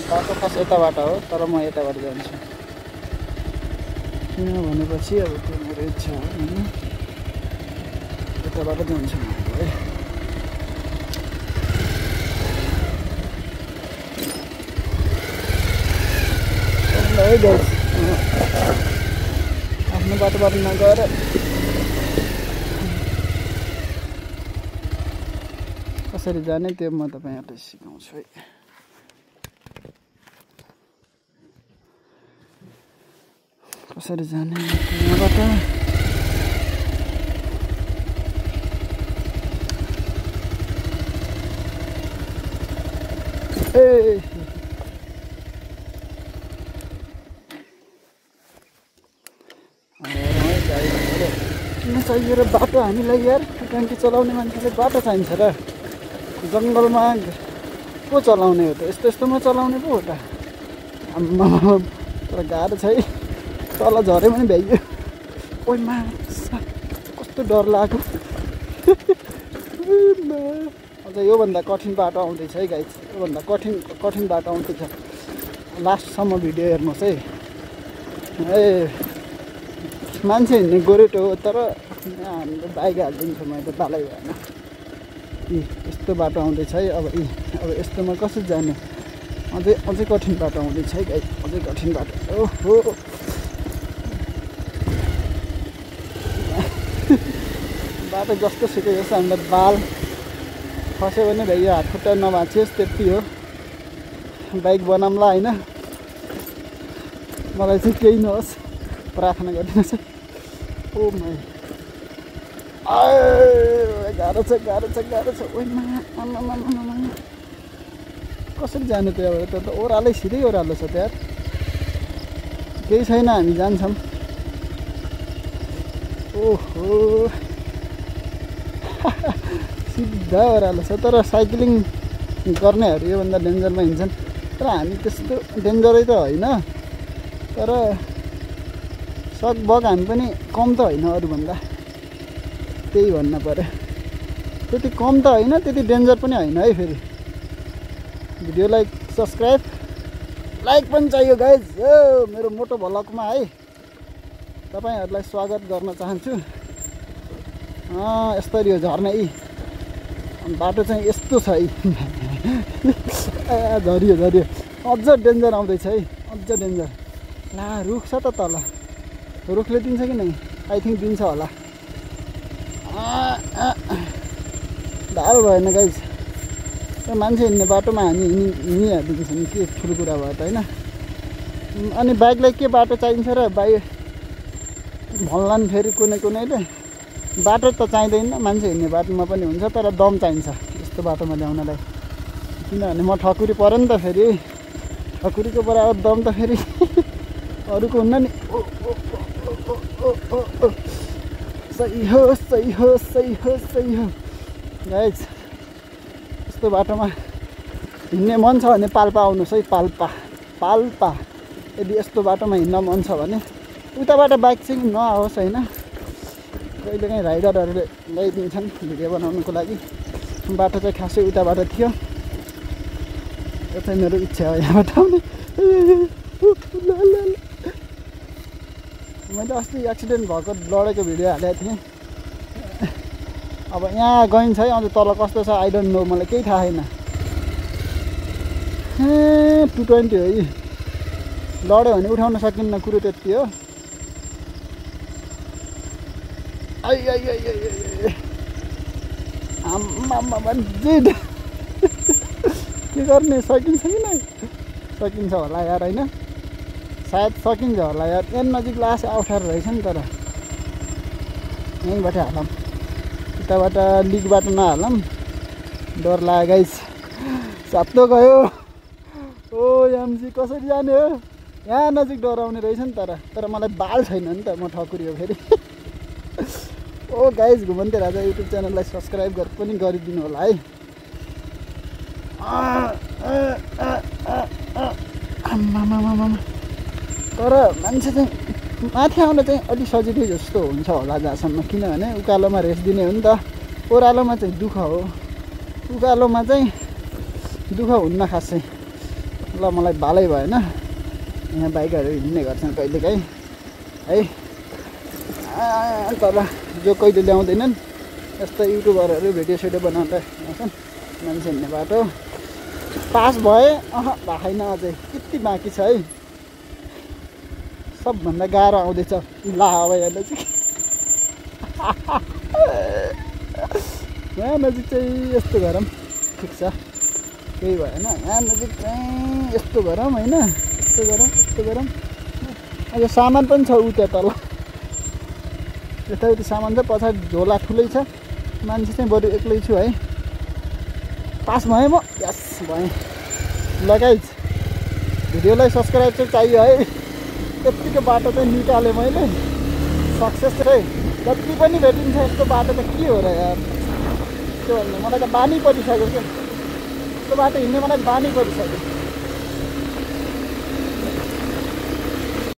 बाटो खास यताबाट हो तर म यताबाट जान्छु किन भनेपछि अब त्यो मेरो इच्छा हो हैन यताबाट जान्छु म है है गाइस आफ्नो बाटोबाट नगएर कसरी जाने त्यो म तपाईहरुलाई सिकाउँछु है कसरी जाने यहाँबाट ए किन चाहियो र बाटो हामीलाई यार ट्याङ्की चलाउने मान्छेले बाटो चाहिन्छ र जङ्गलमा को चलाउने हो त यस्तो यस्तोमा चलाउने पो हो त आम्मा तर गाह्रो छ है तल झरे पनि भ्याइयो ओइ मा कस्तो डर लाग्यो अझ योभन्दा कठिन बाटो आउँदैछ है गाइस योभन्दा कठिन बाटो आउँदैछ लास्टसम्म भिडियो हेर्नुहोस् है ए मान्छे हिँड्ने गोरेटो हो तर हाम्रो बाइक हालिदिन्छु मैले बालै भएन यस्तो बाटो आउँदैछ है अब यस्तोमा कसरी जाने अझै कठिन बाटो आउँदैछ है गाइस अझै कठिन बाटो ओहो बाटो जस्तो सुकै जस्तो हामीलाई बाल खस्यो भने भइयो हात खुट्टा नभाँचियोस् त्यति हो बाइक बनाउँला होइन मलाई चाहिँ केही नहोस् प्रार्थना गरिदिनुहोस् है ओ माई गाह्रो छ ओइमा कसरी जानु त्यो अब त ओह्रालै सिधै ओह्रालो छ त्यहाँ केही छैन हामी जान्छौँ ओहो सिधा ओह्रालो छ तर साइक्लिङ गर्नेहरू योभन्दा डेन्जरमा हिँड्छन् तर हामी त्यस्तो डेन्जरै त होइन तर सकभग हामी पनि कम त होइन अरूभन्दा त्यही भन्न पर्यो त्यति कम त होइन त्यति डेन्जर पनि होइन है फेरि भिडियोलाई सब्सक्राइब लाइक पनि चाहियो गाइज यो मेरो मोटो भ्लगमा है तपाईहरुलाई स्वागत गर्न चाहन्छु यस्तरी हो झर्ने यी बाटो चाहिँ यस्तो छ है झरियो अझ डेन्जर आउँदैछ है अझ डेन्जर ला रुख छ त तल रुखले दिन्छ कि नै आई थिङ्क दिन्छ होला गाह्रो भएन गाइज मान्छे हिँड्ने बाटोमा हामी हिँडिहालिदिन्छौँ नि के ठुलो कुरा भयो त होइन अनि बाइकलाई के बाटो चाहिन्छ र बाइक भन्ला नि फेरि कुनैले बाटो त चाहिँदैन मान्छे हिँड्ने बाटोमा पनि हुन्छ तर दम चाहिन्छ यस्तो बाटोमा ल्याउनलाई किनभने म ठकुरी पऱ्यो नि त फेरि ठकुरीको बराबर दम त फेरि अरूको हुन्न नि सही हो गाइज यस्तो बाटोमा हिँड्ने मन छ भने पाल्पा आउनुहोस् है पाल्पा यदि यस्तो बाटोमा हिँड्न मन छ भने उताबाट बाइक चाहिँ नआओस् होइन कहिलेकाहीँ राइडरहरूले ल्याइदिन्छन् भिडियो बनाउनुको लागि बाटो चाहिँ खासै उताबाट थियो यो चाहिँ मेरो इच्छा हो यहाँबाट आउने मैले अस्ति एक्सिडेन्ट भएको लडेको भिडियो हालेको थिएँ अब यहाँ गइन्छ है अन्त तल कस्तो छ आई डोन्ट नो मलाई केही थाहा छैन 220 हो यी लड्यो भने उठाउन सकिन्न कुरो त्यति हो आम्मा जिद के गर्ने सकिन्छ कि नै सकिन्छ होला यार होइन सायद सकिन्छ होला यार एन नजिक लास अप्ठ्यारो रहेछ नि तर यहीँबाट हालौँ उताबाट लिकबाट नहालौँ डर लाग्यो गाइस सातो गयो ओ एमजी कसरी जाने हो यहाँ नजिक डराउने रहेछ नि तर मलाई बाल छैन नि त म ठकुरी हो फेरि ओ गाइस घुमन्ते राजा युट्युब च्यानललाई सब्सक्राइब पनि गरिदिनु होला है तर मान्छे चाहिँ माथि आउन चाहिँ अलि सजिलै जस्तो हुन्छ होला जहाँसम्म किनभने उकालोमा रेस दिने हो नि त ओह्रालोमा चाहिँ दुःख हो उकालोमा चाहिँ दुःख हुन्न खासै ल मलाई भालै भएन यहाँ बाइकहरू हिँड्ने गर्छन् कहिलेकाहीँ है तर जो कहिले ल्याउँदैनन् यस्तो युट्युबरहरू भिडियो सिडियो बनाउँदा आउँछन् मान्छे हिँड्ने बाटो पास भए भएन अझै कति बाँकी छ है सबभन्दा गाह्रो आउँदैछ ला अब हेर्नु चाहिँ यहाँ नजिक चाहिँ यस्तो गरौँ ठिक छ केही भएन यहाँ नजिक चाहिँ यस्तो गरौँ होइन यस्तो गरौँ यो सामान पनि छ उ त्यहाँ तल यताउति सामान छ पछाडि झोला ठुलै छ मान्छे चाहिँ बरु एक्लै छु है पास भएँ म यस भएँ ल गाइज भिडियोलाई सब्सक्राइब चाहिँ चाहियो है यत्तिको बाटो चाहिँ निकालेँ मैले सक्सेस चाहिँ जति पनि भेटिन्छ यस्तो बाटो त के हो र यार के भन्नु मलाई त बानी परिसक्यो क्या यस्तो बाटो हिँड्ने मलाई बानी परिसक्यो